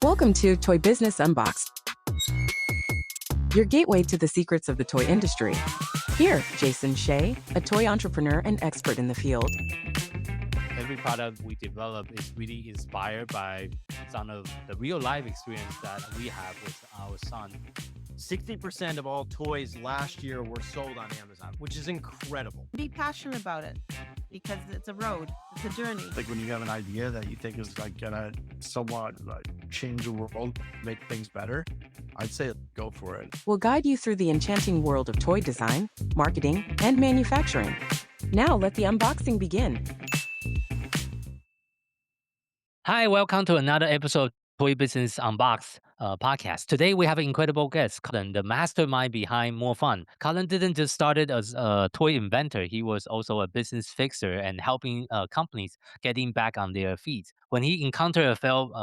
Welcome to Toy Business Unboxed, your gateway to the secrets of the toy industry. Here, Jason Shea, a toy entrepreneur and expert in the field. Every product we develop is really inspired by some of the real life experience that we have with our son. 60% of all toys last year were sold on Amazon, which is incredible. Be passionate about it because it's a road, it's a journey. Like when you have an idea that you think is like gonna somewhat like change the world, make things better, I'd say go for it. We'll guide you through the enchanting world of toy design, marketing, and manufacturing. Now let the unboxing begin. Hi, welcome to another episode of Toy Business Unboxed podcast. Today we have an incredible guest, Colin, the mastermind behind More Fun. Colin didn't just started as a toy inventor; he was also a business fixer and helping companies getting back on their feet. When he encountered a failed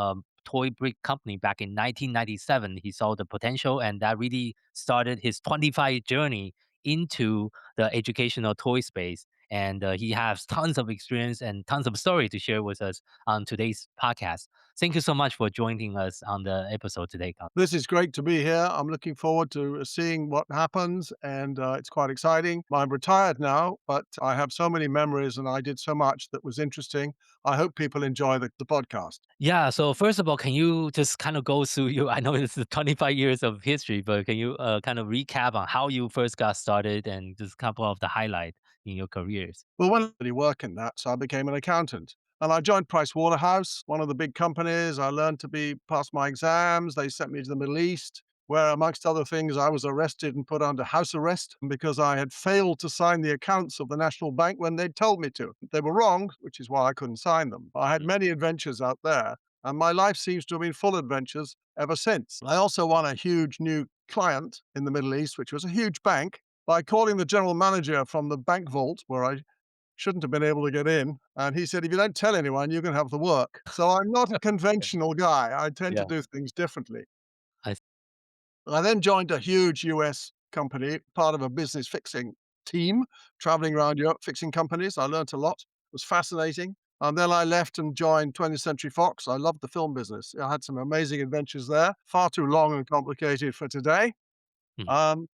toy brick company back in 1997, he saw the potential, and that really started his 25 journey into the educational toy space. And he has tons of experience and tons of story to share with us on today's podcast. Thank you so much for joining us on the episode today, Colin. This is great to be here. I'm looking forward to seeing what happens, and it's quite exciting. I'm retired now, but I have so many memories, and I did so much that was interesting. I hope people enjoy the podcast. Yeah. So first of all, can you just kind of go through you? I know it's 25 years of history, but can you kind of recap on how you first got started and just a couple of the highlight in your careers? Well, when I really work in that, so I became an accountant. And I joined Price Waterhouse, one of the big companies. I learned to pass my exams. They sent me to the Middle East, where, amongst other things, I was arrested and put under house arrest because I had failed to sign the accounts of the National Bank when they'd told me to. They were wrong, which is why I couldn't sign them. I had many adventures out there, and my life seems to have been full of adventures ever since. I also won a huge new client in the Middle East, which was a huge bank, by calling the general manager from the bank vault, where I shouldn't have been able to get in. And he said, if you don't tell anyone, you're going to have the work. So I'm not a conventional guy. I tend to Yeah. do things differently. I I then joined a huge US company, part of a business fixing team, traveling around Europe fixing companies. I learned a lot. It was fascinating. And then I left and joined 20th Century Fox. I loved the film business. I had some amazing adventures there, far too long and complicated for today. Mhm.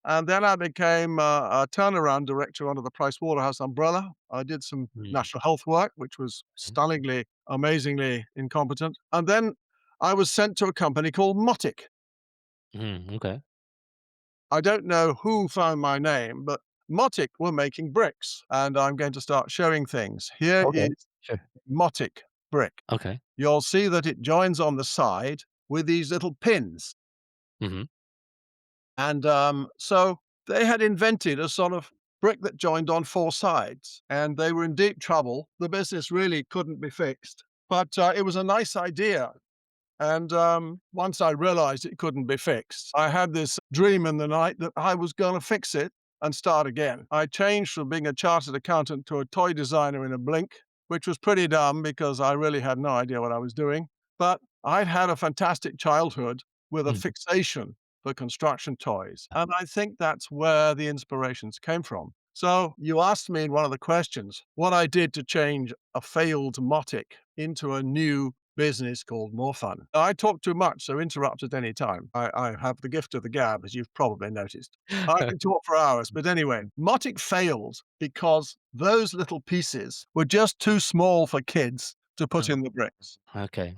And then I became a turnaround director under the Price Waterhouse umbrella. I did some national health work, which was stunningly, amazingly incompetent. And then I was sent to a company called Motic. Okay. I don't know who found my name, but Motic were making bricks. And I'm going to start showing things. Here Okay. is Sure. Motic brick. Okay. You'll see that it joins on the side with these little pins. hmm And so they had invented a sort of brick that joined on four sides, and they were in deep trouble. The business really couldn't be fixed, but it was a nice idea. And once I realized it couldn't be fixed, I had this dream in the night that I was going to fix it and start again. I changed from being a chartered accountant to a toy designer in a blink, which was pretty dumb because I really had no idea what I was doing. But I'd had a fantastic childhood with a fixation for construction toys. And I think that's where the inspirations came from. So you asked me in one of the questions what I did to change a failed Motic into a new business called More Fun. I talk too much, so interrupt at any time. I have the gift of the gab, as you've probably noticed. I can talk for hours. But anyway, Motic failed because those little pieces were just too small for kids to put in the bricks. Okay.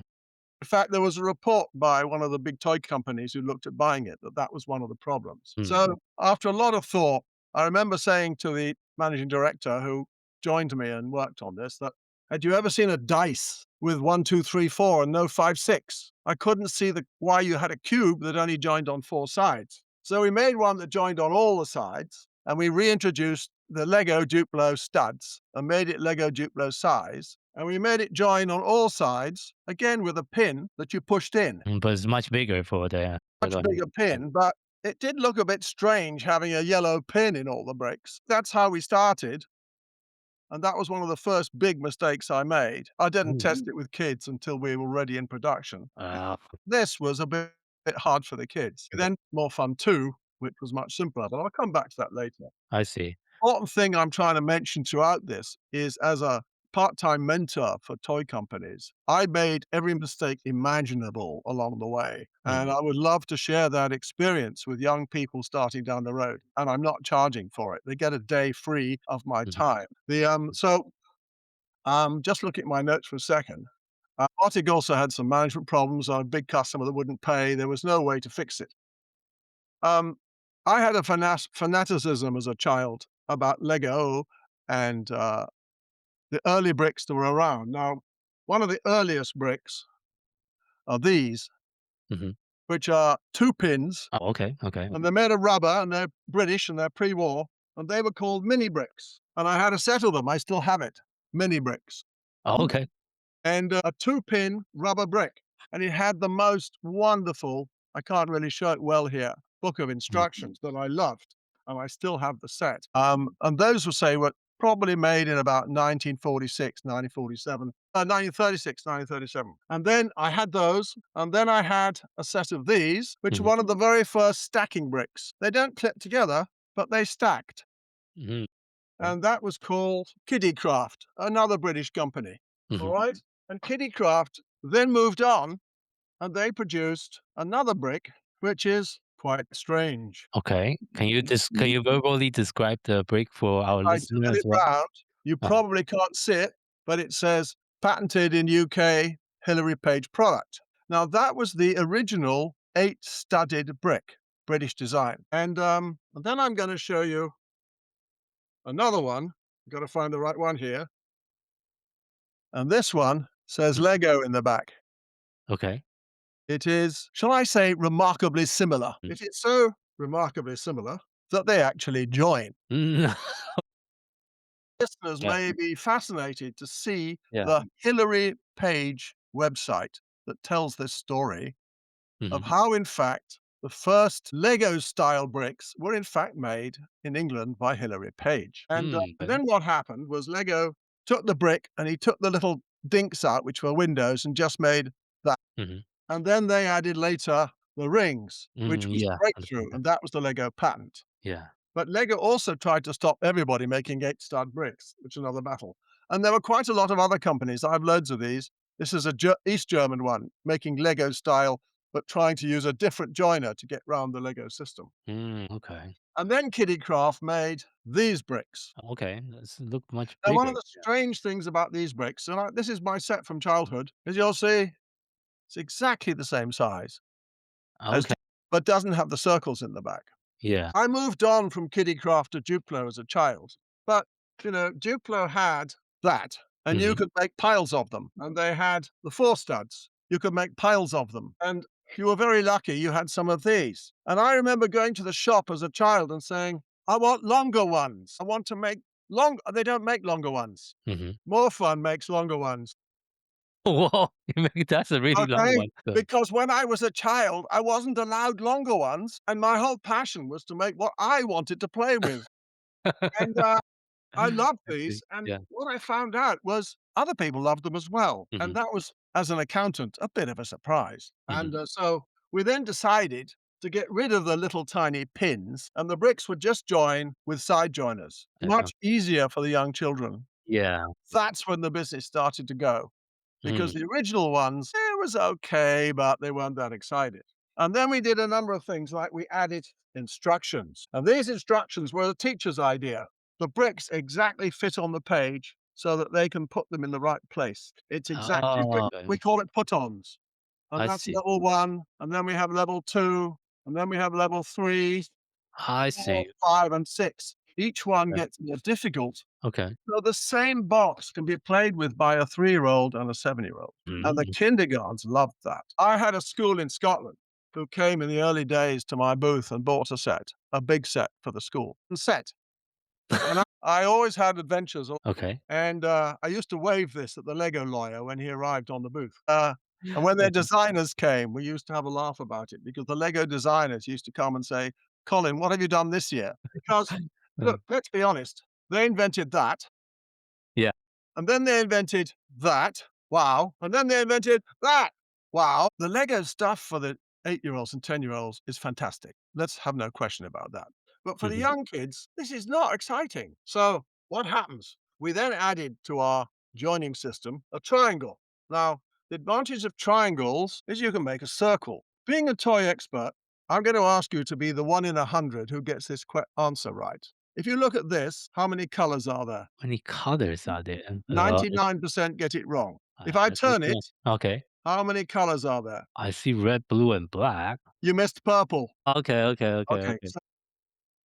In fact, there was a report by one of the big toy companies who looked at buying it that was one of the problems. So after a lot of thought, I remember saying to the managing director who joined me and worked on this that, had you ever seen a dice with 1, 2, 3, 4 and no 5, 6? I couldn't see why you had a cube that only joined on four sides. So we made one that joined on all the sides, and we reintroduced the Lego Duplo studs and made it Lego Duplo size. And we made it join on all sides, again with a pin that you pushed in. But it's much bigger for the Much bigger pin, but it did look a bit strange having a yellow pin in all the bricks. That's how we started. And that was one of the first big mistakes I made. I didn't test it with kids until we were ready in production. This was a bit hard for the kids. Then More Fun 2, which was much simpler, but I'll come back to that later. I see. Important thing I'm trying to mention throughout this is, as a part-time mentor for toy companies, I made every mistake imaginable along the way. And I would love to share that experience with young people starting down the road. And I'm not charging for it. They get a day free of my time. Just looking at my notes for a second. Arctic also had some management problems. A big customer that wouldn't pay. There was no way to fix it. I had a fanaticism as a child about Lego and the early bricks that were around. Now, one of the earliest bricks are these, Mhm. which are 2 pins, Oh, okay. Okay. and they're made of rubber, and they're British, and they're pre-war, and they were called mini bricks. And I had a set of them. I still have it. Mini bricks. Oh, okay. And a 2-pin rubber brick. And it had the most wonderful, I can't really show it well here, book of instructions that I loved. And I still have the set. And those were probably made in about 1946, 1947, 1936, 1937. And then I had those. And then I had a set of these, which are Mhm. one of the very first stacking bricks. They don't clip together, but they stacked. Mhm. And that was called Kiddicraft, another British company. All Mhm. right. And Kiddicraft then moved on and they produced another brick, which is quite strange. Okay. Can you verbally describe the brick for our I listener turn as it well? round. You Uh-huh. probably can't see it, but it says patented in UK, Hillary Page product. Now, that was the original 8-studded brick, British design. And then I'm going to show you another one. I've got to find the right one here. And this one says Lego in the back. Okay. It is, shall I say, remarkably similar. Mm. It is so remarkably similar that they actually join. Mm. Listeners Yeah. may be fascinated to see Yeah. the Hillary Page website that tells this story of Mhm. how, in fact, the first Lego style bricks were in fact made in England by Hillary Page. And Okay. then what happened was Lego took the brick and he took the little dinks out, which were windows, and just made that. Mhm. And then they added later the rings, which was Yeah. a breakthrough, Understand that. and that was the Lego patent. Yeah. But Lego also tried to stop everybody making 8-stud bricks, which is another battle. And there were quite a lot of other companies. I have loads of these. This is a East German one making Lego style, but trying to use a different joiner to get round the Lego system. Okay. And then Kiddicraft made these bricks. Okay. This look much Now, one of bigger. the strange things about these bricks, and this is my set from childhood, is you'll see it's exactly the same size as, Okay. but doesn't have the circles in the back. Yeah. I moved on from Kiddicraft to Duplo as a child, but Duplo had that, and you Mhm. could make piles of them. And they had the 4 studs. You could make piles of them. And if you were very lucky, you had some of these. And I remember going to the shop as a child and saying, I want longer ones. I want to make long. They don't make longer ones. Mhm. More Fun makes longer ones. Whoa! That's a really long Okay. one. So Because when I was a child, I wasn't allowed longer ones. And my whole passion was to make what I wanted to play with. And I loved I see. these, and Yeah. what I found out was other people loved them as well, and Mhm. that was, as an accountant, a bit of a surprise. Mhm. And so we then decided to get rid of the little tiny pins, and the bricks would just join with side joiners. Much easier for the young children. Yeah. That's when the business started to go, because Mm. the original ones, it was okay, but they weren't that excited. And then we did a number of things, like we added instructions. And these instructions were the teacher's idea. The bricks exactly fit on the page so that they can put them in the right place. It's exactly, Oh, we call it put-ons. And I that's see. level 1, and then we have level 2, and then we have level 3, I 4, see. 5, and 6. Each one Okay. gets more difficult. Okay. So the same box can be played with by a 3-year-old and a 7-year-old. And the Mhm. kindergartens loved that. I had a school in Scotland who came in the early days to my booth and bought a big set for the school. A set. And I always had adventures. Okay. And I used to wave this at the Lego lawyer when he arrived on the booth. And when their Okay. designers came, we used to have a laugh about it, because the Lego designers used to come and say, Colin, what have you done this year? Because, Uh, look, let's be honest, they invented that. Yeah. And then they invented that. Wow. And then they invented that. Wow. The Lego stuff for the 8-year-olds and 10-year-olds is fantastic. Let's have no question about that. But for the Mhm. young kids, this is not exciting. So what happens? We then added to our joining system a triangle. Now, the advantage of triangles is you can make a circle. Being a toy expert, I'm going to ask you to be the 1 in 100 who gets this answer right. If you look at this, how many colors are there? How many colors are there? 99% get it wrong. If I turn it, Okay. how many colors are there? I see red, blue, and black. You missed purple. Okay, okay, okay, Okay, okay. so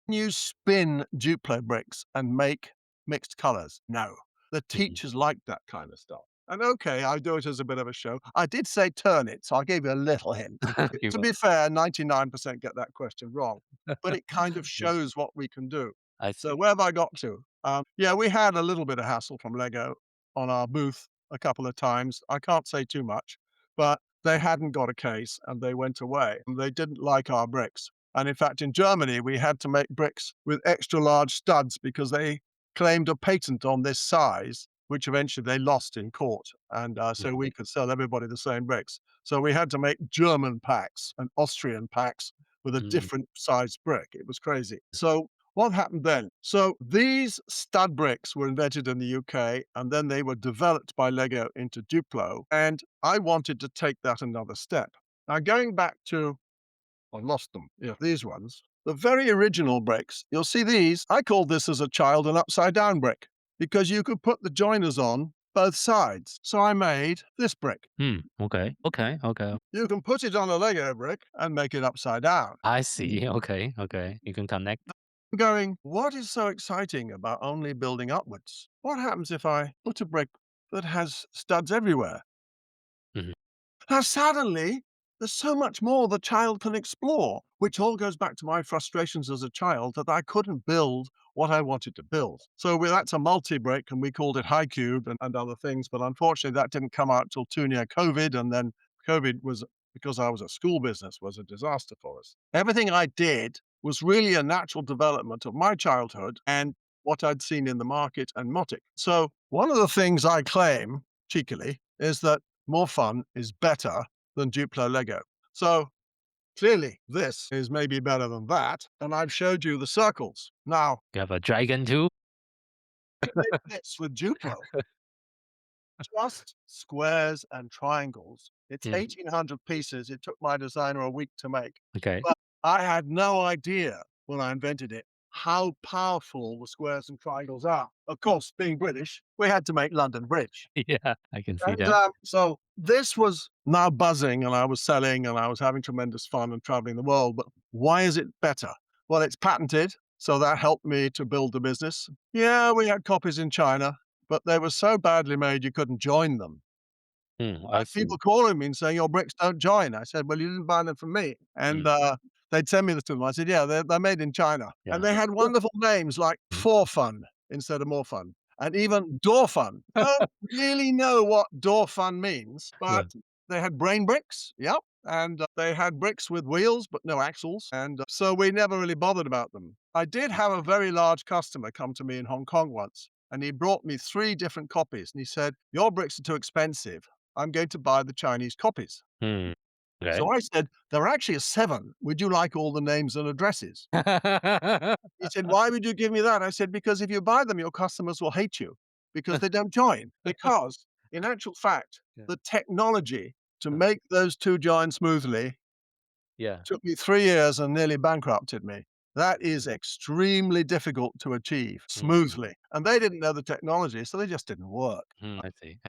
can you spin Duplo bricks and make mixed colors? No. The teachers like that kind of stuff. And okay, I do it as a bit of a show. I did say turn it, so I gave you a little hint. You To will. be fair, 99% get that question wrong, but it kind of Yeah, shows what we can do. I So see. where have I got to? Yeah, we had a little bit of hassle from Lego on our booth a couple of times. I can't say too much, but they hadn't got a case and they went away. They didn't like our bricks. And in fact, in Germany, we had to make bricks with extra large studs because they claimed a patent on this size, which eventually they lost in court. And so we could sell everybody the same bricks. So we had to make German packs and Austrian packs with a Mm, different size brick. It was crazy. So what happened then? So these stud bricks were invented in the UK and then they were developed by Lego into Duplo. And I wanted to take that another step. Now, going back to, I lost them. Yeah, these ones. The very original bricks, you'll see these. I called this as a child an upside down brick because you could put the joiners on both sides. So I made this brick. okay, okay, okay. You can put it on a Lego brick and make it upside down. I see. Okay, okay. You can connect. Going, what is so exciting about only building upwards? What happens if I put a brick that has studs everywhere? Mhm. Now, suddenly, there's so much more the child can explore, which all goes back to my frustrations as a child that I couldn't build what I wanted to build. So that's a multi-brick, and we called it High Cube and other things. But unfortunately, that didn't come out till too near COVID. And then COVID was, because I was a school business, was a disaster for us. Everything I did was really a natural development of my childhood and what I'd seen in the market and Motic. So one of the things I claim, cheekily, is that more fun is better than Duplo Lego. So clearly, this is maybe better than that. And I've showed you the circles. Now, You have a dragon too? it fits with Duplo, just squares and triangles. It's Mm, 1,800 pieces. It took my designer a week to make. okay. But I had no idea when I invented it how powerful the squares and triangles are. Of course, being British, we had to make London Bridge. Yeah, I can see And that. so this was now buzzing, and I was selling, and I was having tremendous fun and traveling the world. But why is it better? Well, it's patented, so that helped me to build the business. Yeah, we had copies in China, but they were so badly made you couldn't join them. I I had see. people calling me and saying, "Your bricks don't join." I said, "Well, you didn't buy them from me." And Mm, they'd send me the to them. I said, "Yeah, they're made in China." And yeah. they had wonderful names like Mm, For Fun instead of More Fun, and even Door Fun. Don't really know what Door Fun means, yeah. but they had brain bricks. Yep. And they had bricks with wheels, but no axles. And so we never really bothered about them. I did have a very large customer come to me in Hong Kong once, and he brought me 3 different copies. And he said, "Your bricks are too expensive. I'm going to buy the Chinese copies." Mm, okay. So I said, "There are actually 7. Would you like all the names and addresses?" He said, "Why would you give me that?" I said, "Because if you buy them, your customers will hate you because they don't join." Because in actual fact, Yeah. the technology to Uh, make those 2 join smoothly yeah. took me 3 years and nearly bankrupted me. That is extremely difficult to achieve Mm, smoothly. And they didn't know the technology, so they just didn't work. I see.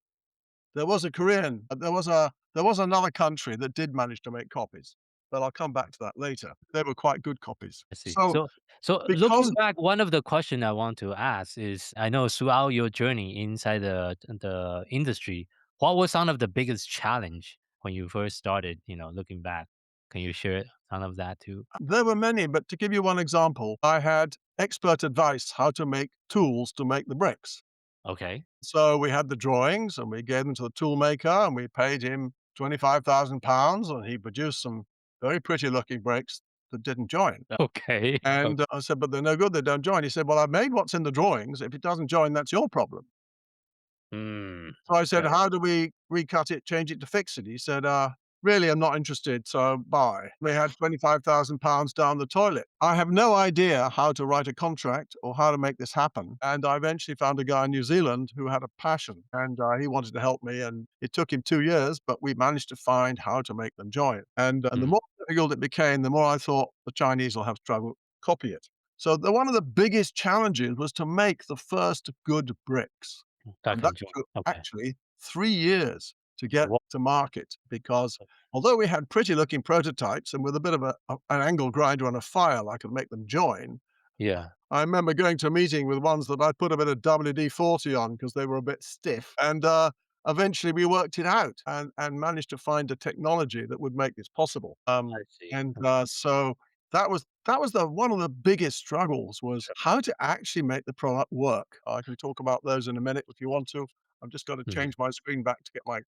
There was a Korean, there was another country that did manage to make copies, but I'll come back to that later. They were quite good copies. I see. So So because looking back, one of the question I want to ask is, I know throughout your journey inside the industry, what was some of the biggest challenge when you first started? Looking back, can you share some of that too? there were many, but to give you one example, I had expert advice how to make tools to make the bricks. Okay. So we had the drawings and we gave them to the tool maker and we paid him £25,000 and he produced some very pretty looking bricks that didn't join. Okay. And I said, "But they're no good, they don't join." He said, "Well, I've made what's in the drawings. If it doesn't join, that's your problem." Mm, So I said, okay. "How do we recut it, change it to fix it?" He said, really am not interested, so bye. We had £25,000 down the toilet. I have no idea how to write a contract or how to make this happen. And I eventually found a guy in New Zealand who had a passion, and he wanted to help me. And it took him 2 years, but we managed to find how to make them join. And the Mm, more difficult it became, the more I thought the Chinese will have trouble copy it. So one of the biggest challenges was to make the first good bricks. that And that can join. took Okay. actually 3 years to get Wha- to market because although we had pretty looking prototypes and with a bit of an angle grinder and a file, I could make them join. Yeah. I remember going to a meeting with ones that I put a bit of WD-40 on because they were a bit stiff. And eventually we worked it out and managed to find a technology that would make this possible. I see. So that was the one of the biggest struggles was how to actually make the product work. I can talk about those in a minute if you want to. I've just got to Mhm. change my screen back to get my.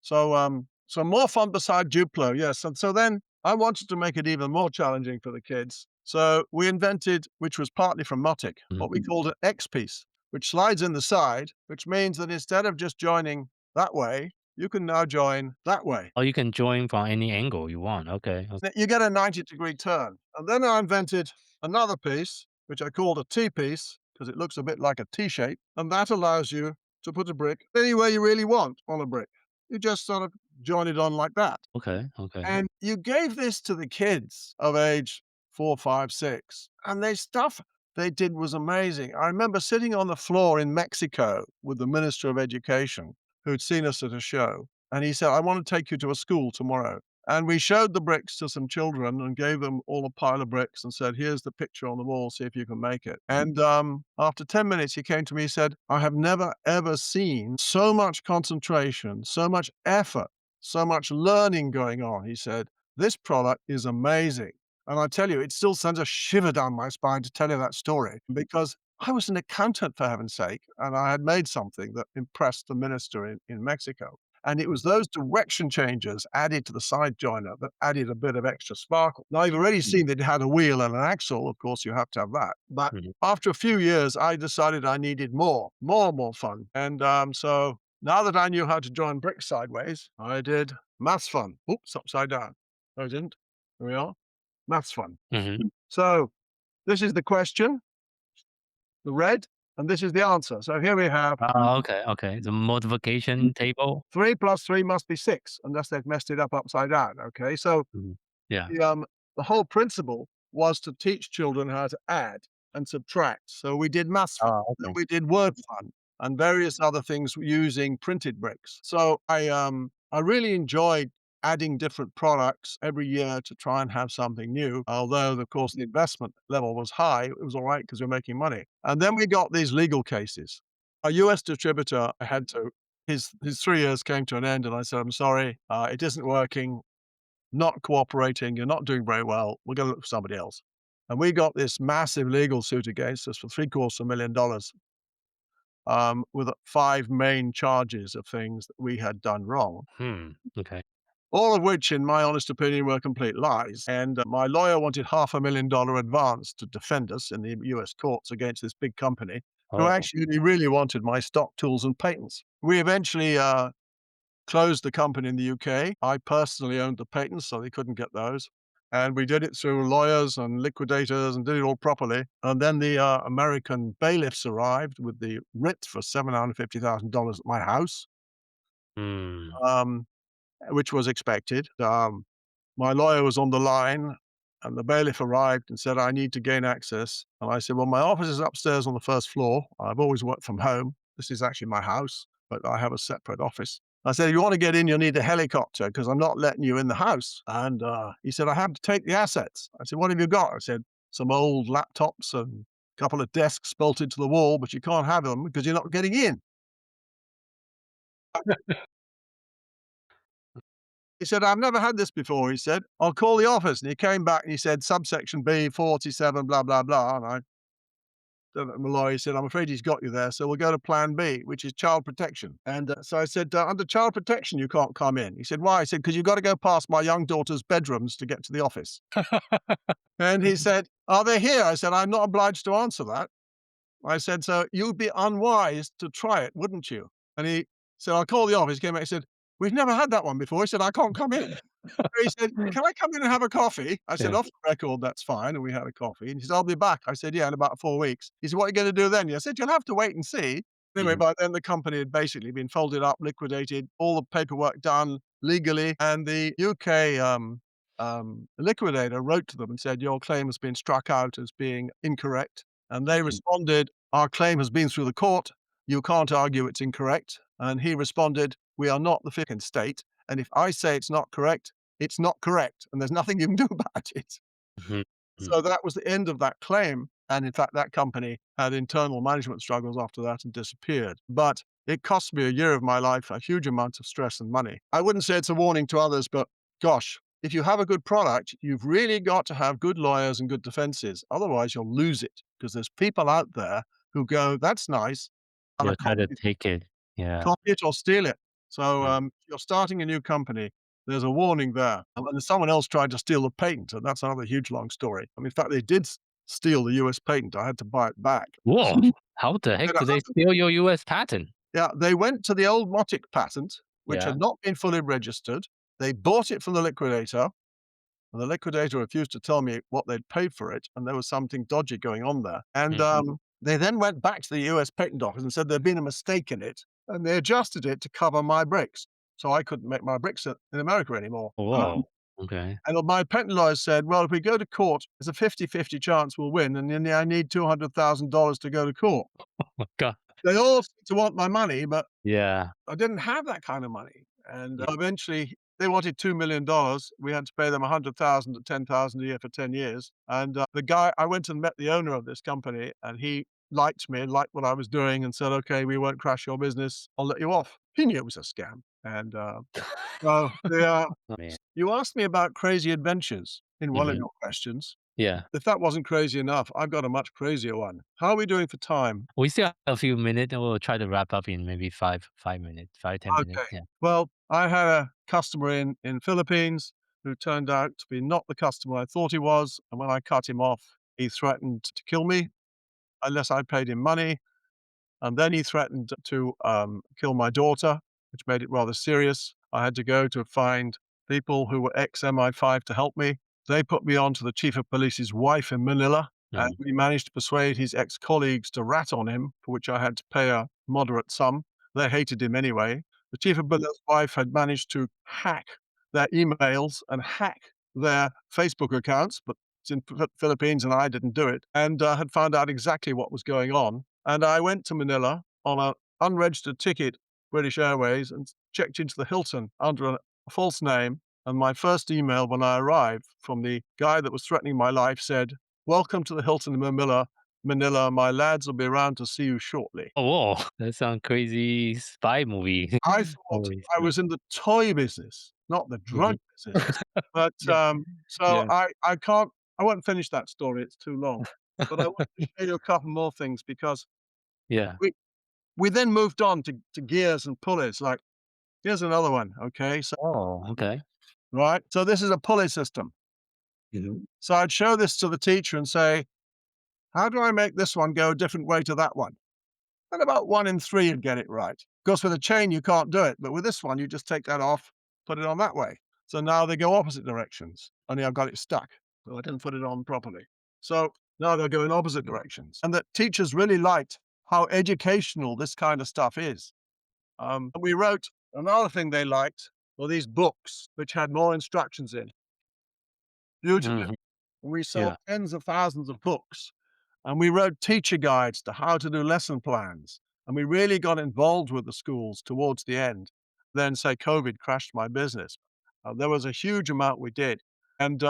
So more fun beside Duplo, yes. And so then I wanted to make it even more challenging for the kids. So we invented, which was partly from Motic, what we called an X piece, which slides in the side, which means that instead of just joining that way, you can now join that way. Oh, you can join from any angle you want. Okay. You get a 90-degree turn. And then I invented another piece, which I called a T piece, because it looks a bit like a T shape. And that allows you to put a brick anywhere you really want on a brick. You just sort of join it on like that. Okay. Okay. And you gave this to the kids of age 4, 5, 6, and stuff they did was amazing. I remember sitting on the floor in Mexico with the Minister of Education who'd seen us at a show, and he said, "I want to take you to a school tomorrow." And we showed the bricks to some children and gave them all a pile of bricks and said, "Here's the picture on the wall, see if you can make it." And after 10 minutes, he came to me and said, "I have never, ever seen so much concentration, so much effort, so much learning going on." He said, "This product is amazing." And I tell you, it still sends a shiver down my spine to tell you that story because I was an accountant, for heaven's sake, and I had made something that impressed the minister in Mexico. And it was those direction changes added to the side joiner that added a bit of extra sparkle. Now, you've already seen that it had a wheel and an axle. Of course, you have to have that. But Mhm. after a few years, I decided I needed more fun. And so now that I knew how to join bricks sideways, I did maths fun. Oops, upside down. No, I didn't. There we are. Maths fun. Mhm. So this is the question, the red, and this is the answer. So here we have Okay. Okay. The multiplication table. 3 plus 3 must be 6, unless they've messed it up upside down. Okay. So Mhm. Yeah. the whole principle was to teach children how to add and subtract. So we did maths fun, Oh, then okay. we did word fun, and various other things using printed bricks. So I really enjoyed adding different products every year to try and have something new. Although, of course, the investment level was high, it was all right because we're making money. And then we got these legal cases. A US distributor had to. His 3 years came to an end, and I said, "I'm sorry, it isn't working, not cooperating, you're not doing very well, we're gonna look for somebody else." And we got this massive legal suit against us for $750,000, with 5 main charges of things that we had done wrong, Okay. all of which, in my honest opinion, were complete lies. And my lawyer wanted $500,000 advance to defend us in the US courts against this big company, who Oh. actually really wanted my stock, tools, and patents. We eventually closed the company in the UK. I personally owned the patents, so they couldn't get those. And we did it through lawyers and liquidators and did it all properly. And then the American bailiffs arrived with the writ for $750,000 at my house, Hmm. um, which was expected. My lawyer was on the line, and the bailiff arrived and said, "I need to gain access." And I said, "Well, my office is upstairs on the first floor. I've always worked from home. This is actually my house, but I have a separate office." I said, "If you want to get in, you'll need a helicopter because I'm not letting you in the house." And he said, "I have to take the assets." I said, "What have you got?" I said, "Some old laptops and a couple of desks bolted to the wall, but you can't have them because you're not getting in." He said, "I've never had this before." He said, "I'll call the office." And he came back and he said, "Subsection B, 47, blah, blah, blah." And I looked at my lawyer. He said, "I'm afraid he's got you there. So we'll go to plan B, which is child protection." And so I said, "Under child protection, you can't come in." He said, "Why?" I said, "Because you've got to go past my young daughter's bedrooms to get to the office." And he said, "Are they here?" I said, "I'm not obliged to answer that." I said, "So you'd be unwise to try it, wouldn't you?" And he said, "I'll call the office." He came back and said, we've never had that one before. He said, I can't come in. He said, can I come in and have a coffee? I said, Yeah. off the record, that's fine. And we had a coffee. And he said, I'll be back. I said, yeah, in about 4 weeks. He said, what are you going to do then? I said, you'll have to wait and see. Anyway, Mhm. by then the company had basically been folded up, liquidated, all the paperwork done legally. And the UK liquidator wrote to them and said, your claim has been struck out as being incorrect. And they responded, our claim has been through the court. You can't argue it's incorrect. And he responded, we are not the fifth state. And if I say it's not correct, it's not correct. And there's nothing you can do about it. Mhm. So that was the end of that claim. And in fact, that company had internal management struggles after that and disappeared. But it cost me a year of my life, a huge amount of stress and money. I wouldn't say it's a warning to others, but gosh, if you have a good product, you've really got to have good lawyers and good defenses. Otherwise, you'll lose it because there's people out there who go, that's nice. And They'll try to take it. Yeah. copy it or steal it. So Mm. you're starting a new company. There's a warning there. And someone else tried to steal the patent, and that's another huge long story. I mean, in fact, they did steal the US patent. I had to buy it back. Whoa! How the heck And I did they have to- steal your US patent? yeah, they went to the old Motic patent, which Yeah. had not been fully registered. They bought it from the liquidator, and the liquidator refused to tell me what they'd paid for it, and there was something dodgy going on there. And they then went back to the US patent office and said there'd been a mistake in it, and they adjusted it to cover my bricks. So I couldn't make my bricks in America anymore. Whoa. Okay. And my patent lawyer said, well, if we go to court, there's a 50-50 chance we'll win, and then I need $200,000 to go to court. Oh my God. They all seem to want my money, but Yeah. I didn't have that kind of money. And Yeah. eventually they wanted $2 million. We had to pay them 100,000 to 10,000 a year for 10 years. And the guy, I went and met the owner of this company, and he liked me and liked what I was doing and said, okay, we won't crash your business. I'll let you off. He knew it was a scam. And so Oh, man. you asked me about crazy adventures in one of Mhm. your questions. Yeah. If that wasn't crazy enough, I've got a much crazier one. How are we doing for time? We still have a few minutes, and we'll try to wrap up in maybe 5 minutes, 10 minutes. Okay. Yeah. Well, I had a customer in Philippines who turned out to be not the customer I thought he was. And when I cut him off, he threatened to kill me unless I paid him money. And then he threatened to kill my daughter, which made it rather serious. I had to go to find people who were ex-MI5 to help me. They put me on to the chief of police's wife in Manila, and Mhm. we managed to persuade his ex-colleagues to rat on him, for which I had to pay a moderate sum. They hated him anyway. The chief of police's wife had managed to hack their emails and hack their Facebook accounts, but it's in Philippines and I didn't do it, and had found out exactly what was going on. And I went to Manila on an unregistered ticket, British Airways, and checked into the Hilton under a false name. And my first email when I arrived from the guy that was threatening my life said, welcome to the Hilton in Manila. My lads will be around to see you shortly. Oh, whoa. That sounds crazy spy movie. I thought Movies. I was in the toy business, not the drug Mhm. business. But Yeah. so Yeah. I won't finish that story. It's too long. But I want to show you a couple more things because Yeah. we then moved on to gears and pulleys. Like, here's another one. Okay. So, Oh, okay. right. So this is a pulley system. Mhm. So I'd show this to the teacher and say, how do I make this one go a different way to that one? And about 1 in 3 would get it right. Of course, with a chain, you can't do it. But with this one, you just take that off, put it on that way. So now they go opposite directions. Only I've got it stuck. So I didn't put it on properly. So now they're going opposite directions. And the teachers really liked how educational this kind of stuff is. We wrote another thing they liked were these books, which had more instructions in. Beautiful. Mhm. We sold Yeah. tens of thousands of books. And we wrote teacher guides to how to do lesson plans. And we really got involved with the schools towards the end. Then, say, COVID crashed my business. There was a huge amount we did. And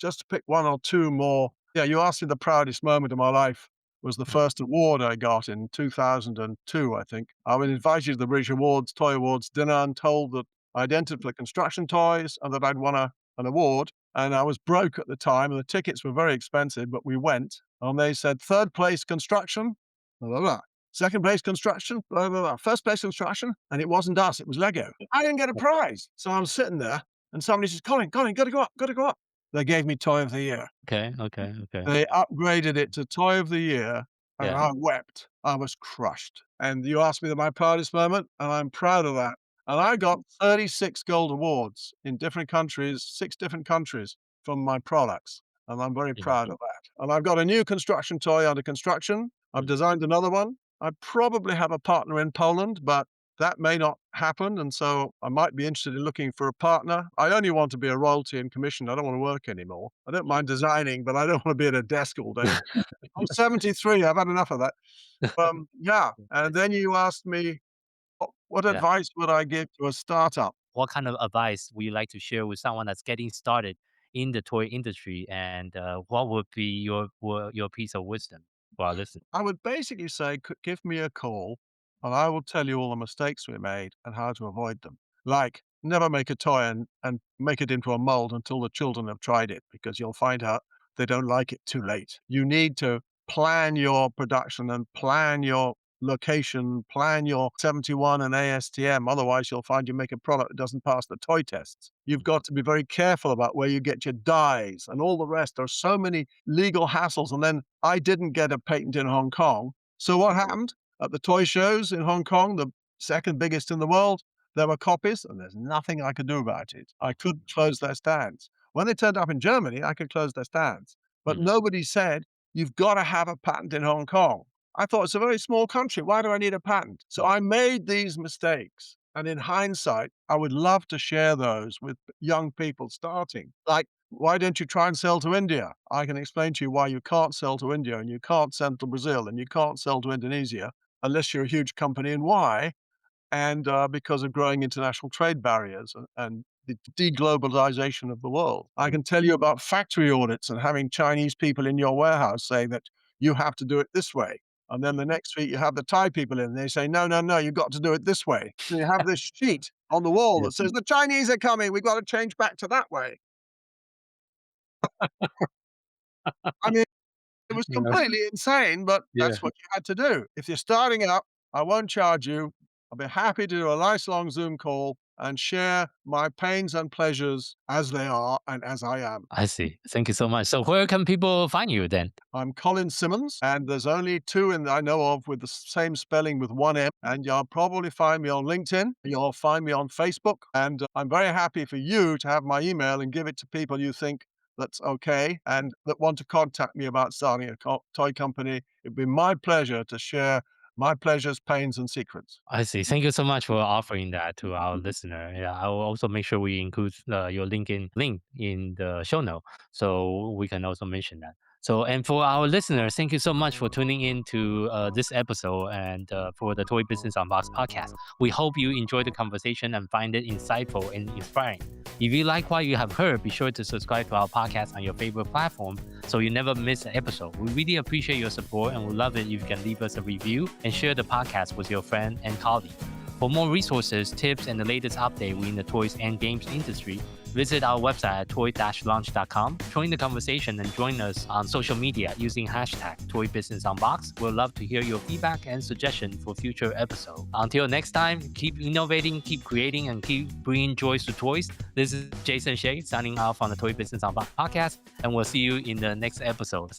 just to pick one or two more, yeah, you asked me the proudest moment of my life was the first award I got in 2002, I think. I was invited to the British Awards, Toy Awards dinner and told that I'd entered for construction toys and that I'd won an award. And I was broke at the time and the tickets were very expensive, but we went. And they said, third place construction, blah, blah, blah. Second place construction, blah, blah, blah. First place construction, and it wasn't us, it was Lego. I didn't get a prize. So I'm sitting there, and somebody says, Colin, gotta go up, gotta go up. They gave me Toy of the Year. Okay. Okay. They upgraded it to Toy of the Year, and Yeah. I wept. I was crushed. And you asked me my proudest moment, and I'm proud of that. And I got 36 gold awards in different countries, 6 different countries from my products. And I'm very proud of that. And I've got a new construction toy under construction. I've designed another one. I probably have a partner in Poland, but that may not happen. And so I might be interested in looking for a partner. I only want to be a royalty and commission. I don't want to work anymore. I don't mind designing, but I don't want to be at a desk all day. I'm 73. I've had enough of that. Yeah. And then you asked me, what Yeah. advice would I give to a startup? What kind of advice would you like to share with someone that's getting started in the toy industry? And what would be your piece of wisdom for our listeners? I would basically say, give me a call and I will tell you all the mistakes we made and how to avoid them. Like, never make a toy and make it into a mold until the children have tried it, because you'll find out they don't like it too late. You need to plan your production and plan your location, plan your 71 and ASTM. Otherwise, you'll find you make a product that doesn't pass the toy tests. You've got to be very careful about where you get your dyes and all the rest. There are so many legal hassles. And then I didn't get a patent in Hong Kong. So what happened at the toy shows in Hong Kong, the second biggest in the world? There were copies and there's nothing I could do about it. I couldn't close their stands. When they turned up in Germany, I could close their stands. But nobody said, you've got to have a patent in Hong Kong. I thought, it's a very small country. Why do I need a patent? So I made these mistakes. And in hindsight, I would love to share those with young people starting. Like, why don't you try and sell to India? I can explain to you why you can't sell to India and you can't sell to Brazil and you can't sell to Indonesia unless you're a huge company, and why. And because of growing international trade barriers and the deglobalization of the world. I can tell you about factory audits and having Chinese people in your warehouse saying that you have to do it this way. And then the next week you have the Thai people in and they say, no, no, no, you've got to do it this way. So you have this sheet on the wall that says, the Chinese are coming, we've got to change back to that way. I mean, it was completely insane, but that's what you had to do. If you're starting up, I won't charge you. I'll be happy to do a nice long Zoom call and share my pains and pleasures as they are and as I am. I see. Thank you so much. So where can people find you then? I'm Colin Simmons, and there's only 2 I know of with the same spelling with 1 M. And you'll probably find me on LinkedIn. You'll find me on Facebook. And I'm very happy for you to have my email and give it to people you think that's okay and that want to contact me about starting a toy company. It'd be my pleasure to share my pleasures, pains, and secrets. I see. Thank you so much for offering that to our listener. Yeah, I will also make sure we include your LinkedIn link in the show note, so we can also mention that. So, and for our listeners, thank you so much for tuning in to this episode and for the Toy Business Unboxed podcast. We hope you enjoyed the conversation and find it insightful and inspiring. If you like what you have heard, be sure to subscribe to our podcast on your favorite platform so you never miss an episode. We really appreciate your support and would love it if you can leave us a review and share the podcast with your friend and colleague. For more resources, tips, and the latest update within the toys and games industry, visit our website at toy-launch.com. Join the conversation and join us on social media using hashtag ToyBusinessUnbox. We'll love to hear your feedback and suggestions for future episodes. Until next time, keep innovating, keep creating, and keep bringing joy to toys. This is Jason Shea signing off on the Toy Business Unbox podcast, and we'll see you in the next episode. So